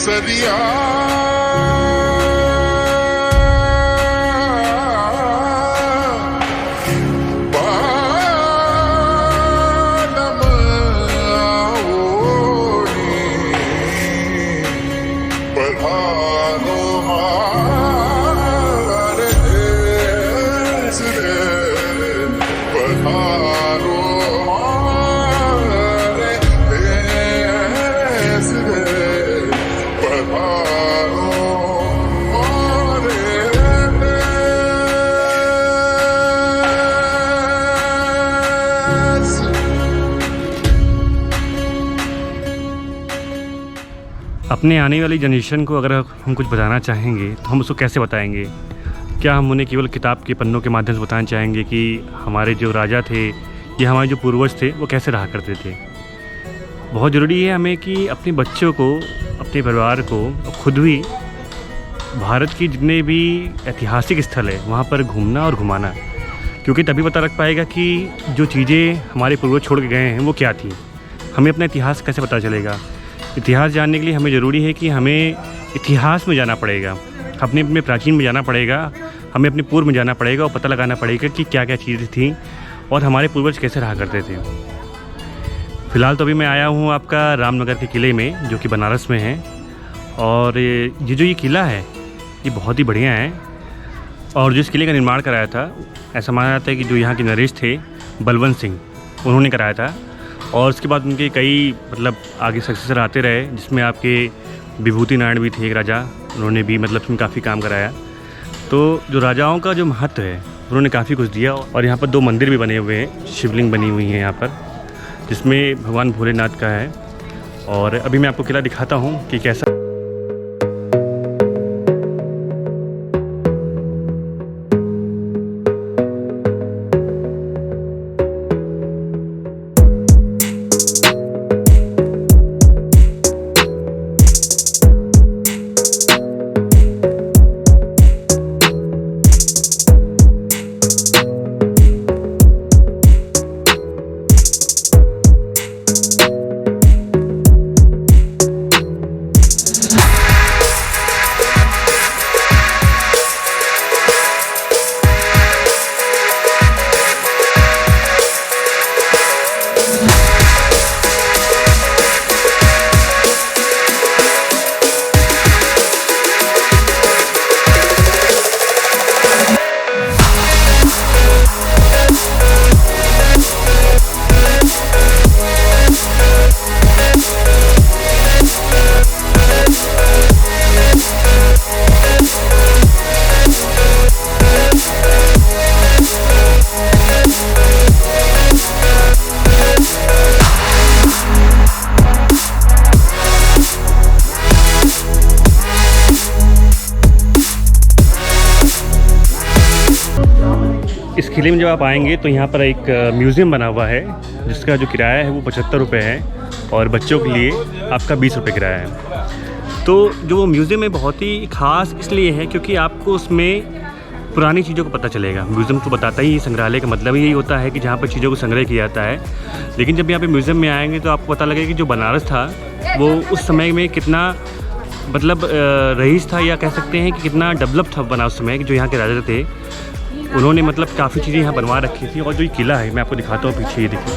केसरिया अपने आने वाली जनरेशन को अगर हम कुछ बताना चाहेंगे तो हम उसको कैसे बताएंगे? क्या हम उन्हें केवल किताब के पन्नों के माध्यम से बताना चाहेंगे कि हमारे जो राजा थे या हमारे जो पूर्वज थे वो कैसे रहा करते थे? बहुत ज़रूरी है हमें कि अपने बच्चों को, अपने परिवार को, खुद भी भारत की जितने भी ऐतिहासिक स्थल है वहाँ पर घूमना और घुमाना, क्योंकि तभी पता लग पाएगा कि जो चीज़ें हमारे पूर्वज छोड़ के गए हैं वो क्या थी। हमें अपना इतिहास कैसे पता चलेगा? इतिहास जानने के लिए हमें ज़रूरी है कि हमें इतिहास में जाना पड़ेगा, अपने प्राचीन में जाना पड़ेगा, हमें अपने पूर्व में जाना पड़ेगा और पता लगाना पड़ेगा कि क्या क्या चीज़ें थी और हमारे पूर्वज कैसे रहा करते थे। फ़िलहाल तो अभी मैं आया हूँ आपका रामनगर के किले में, जो कि बनारस में है। और ये जो किला है ये बहुत ही बढ़िया है। और जिस किले का निर्माण कराया था, ऐसा माना जाता है कि जो यहाँ के नरेश थे बलवंत सिंह, उन्होंने कराया था। और उसके बाद उनके कई आगे सक्सेसर आते रहे, जिसमें आपके विभूति नारायण भी थे एक राजा, उन्होंने भी उसमें काफ़ी काम कराया। तो जो राजाओं का जो महत्व है उन्होंने काफ़ी कुछ दिया। और यहाँ पर 2 मंदिर भी बने हुए हैं, शिवलिंग बनी हुई हैं यहाँ पर, जिसमें भगवान भोलेनाथ का है। और अभी मैं आपको किला दिखाता हूँ कि कैसा। इस किले में जब आप आएंगे तो यहाँ पर एक म्यूज़ियम बना हुआ है, जिसका जो किराया है वो 75 रुपये है और बच्चों के लिए आपका 20 रुपये किराया है। तो जो वो म्यूज़ियम है बहुत ही ख़ास इसलिए है क्योंकि आपको उसमें पुरानी चीज़ों को पता चलेगा। म्यूज़ियम तो बताता ही, संग्रहालय का मतलब यही होता है कि जहाँ पर चीज़ों को संग्रह किया जाता है। लेकिन जब यहाँ पे म्यूज़ियम में आएंगे तो आपको पता लगेगा कि जो बनारस था वो उस समय में कितना रईस था, या कह सकते हैं कि कितना डेवलप था बना उस समय। जो यहाँ के राजा थे उन्होंने काफ़ी चीज़ें यहाँ बनवा रखी थी। और जो ये किला है मैं आपको दिखाता हूँ पीछे, ये देखिए।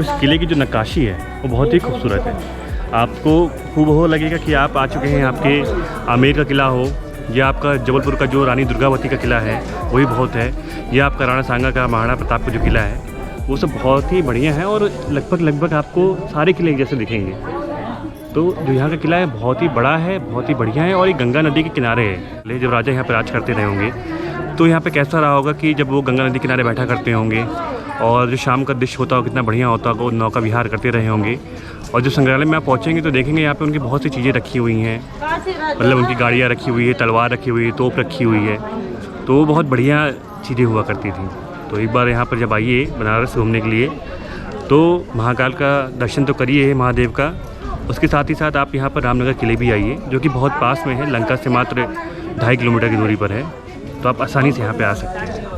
इस किले की जो नक्काशी है वो बहुत ही खूबसूरत है। आपको हूबहू लगेगा कि आप आ चुके हैं आपके आमेर का किला हो, या आपका जबलपुर का जो रानी दुर्गावती का किला है वही बहुत है, या आपका राणा सांगा का महाराणा प्रताप का जो किला है वो सब बहुत ही बढ़िया है। और लगभग आपको सारे किले जैसे दिखेंगे। तो जो यहाँ का किला है बहुत ही बड़ा है, बहुत ही बढ़िया है, और ये गंगा नदी के किनारे है। जब राजा यहाँ पर राज करते रहे होंगे तो यहाँ पे कैसा रहा होगा कि जब वो गंगा नदी किनारे बैठा करते होंगे और जो शाम का दृश्य होता हो कितना बढ़िया होता हो, नौका विहार करते रहे होंगे। और जो संग्रहालय में आप पहुँचेंगे तो देखेंगे यहाँ पे उनकी बहुत सी चीज़ें रखी हुई हैं, उनकी गाड़ियाँ रखी हुई है, तलवार रखी हुई है, तोप रखी हुई है। तो वो बहुत बढ़िया चीज़ें हुआ करती थी। तो एक बार यहाँ पर जब आइए बनारस घूमने के लिए तो महाकाल का दर्शन तो करिए महादेव का, उसके साथ ही साथ आप यहाँ पर रामनगर किले भी आइए, जो कि बहुत पास में है, लंका से मात्र 2.5 किलोमीटर की दूरी पर है। तो आप आसानी से यहाँ पे आ सकते हैं।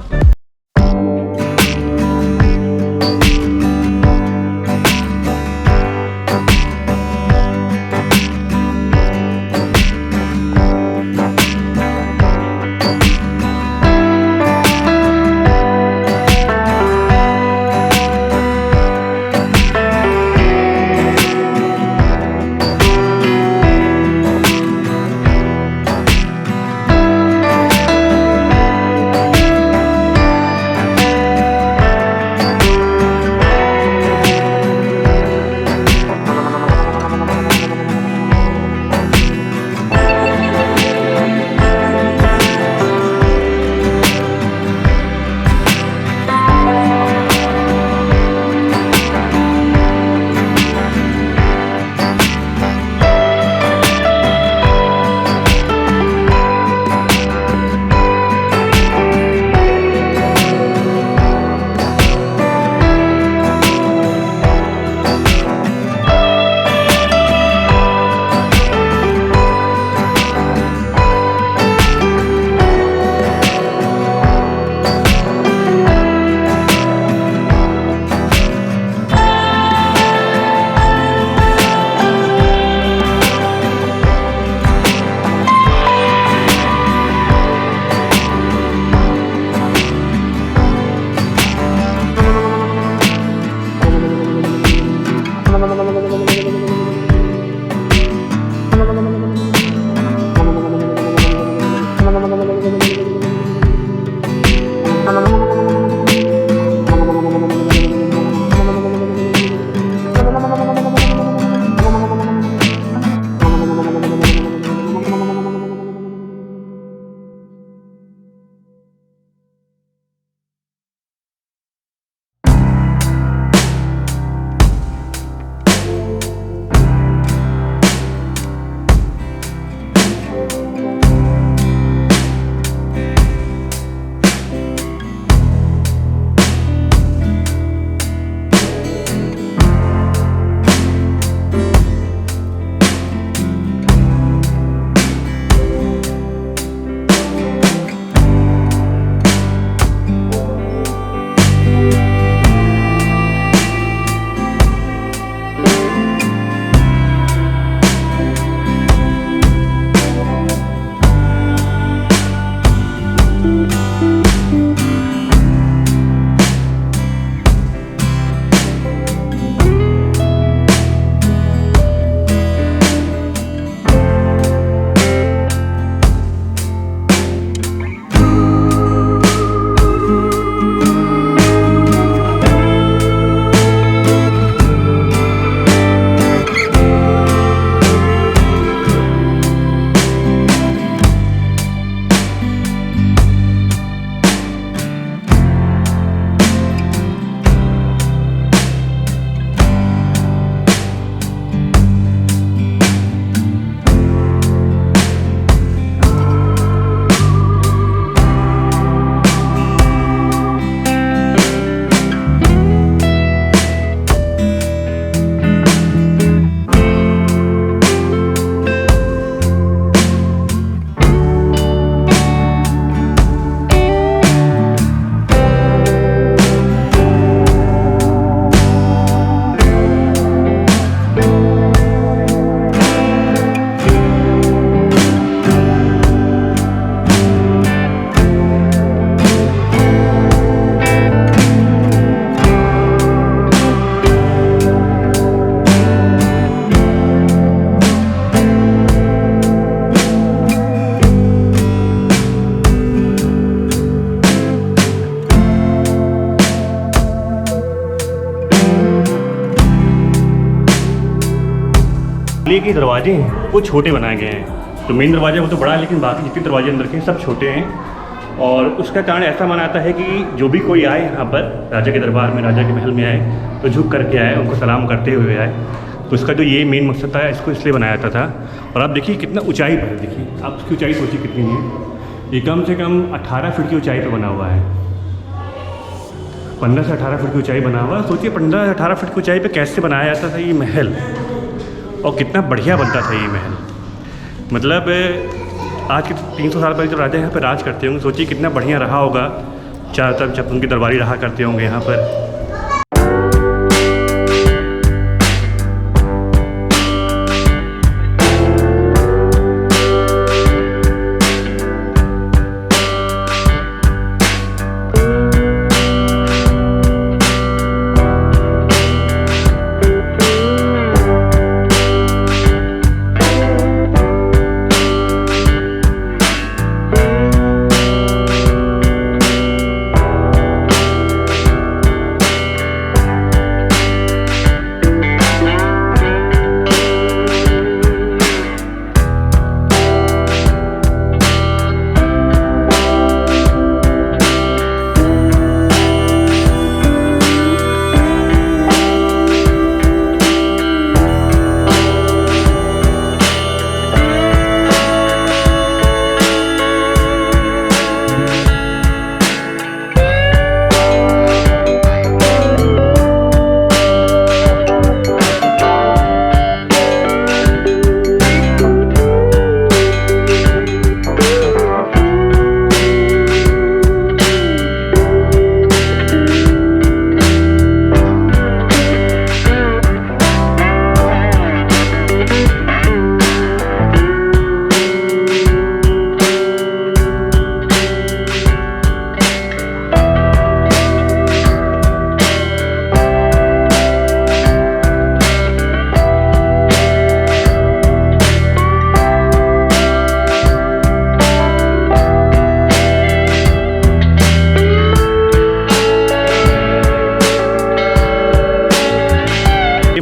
ये कि दरवाजे हैं वो छोटे बनाए गए हैं। तो मेन दरवाज़ा वो तो बड़ा है, लेकिन बाकी जितने दरवाजे अंदर के सब छोटे हैं। और उसका कारण ऐसा माना जाता है कि जो भी कोई आए यहाँ पर राजा के दरबार में, राजा के महल में आए, तो झुक करके आए, उनको सलाम करते हुए आए। तो उसका जो ये मेन मकसद था, इसको इसलिए बनाया जाता था। और आप देखिए कितना ऊंचाई पर है, देखिए आप उसकी ऊंचाई सोचिए कितनी है। ये कम से कम 18 फीट की ऊंचाई पर बना हुआ है। 15 से 18 फीट की ऊंचाई बना हुआ है। सोचिए 15 से 18 फीट की ऊंचाई पे कैसे बनाया जाता था ये महल, और कितना बढ़िया बनता था ये महल। मतलब आज के 300 साल पहले जब राजा यहाँ पर राज करते होंगे, सोचिए कितना बढ़िया रहा होगा। चारों तरफ जब उनकी दरबारी रहा करते होंगे यहाँ पर।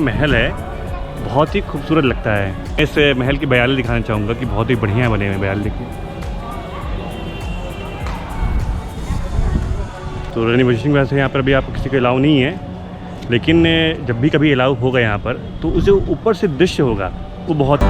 महल है, बहुत ही खूबसूरत लगता है। इस महल की बयाले दिखाना चाहूँगा कि बहुत ही बढ़िया बने हुए बयाले। देखिए तो रानी भजन वैसे यहाँ पर अभी आपको किसी को अलाउ नहीं है, लेकिन जब भी कभी अलाउ होगा यहाँ पर तो उसे ऊपर से दृश्य होगा वो बहुत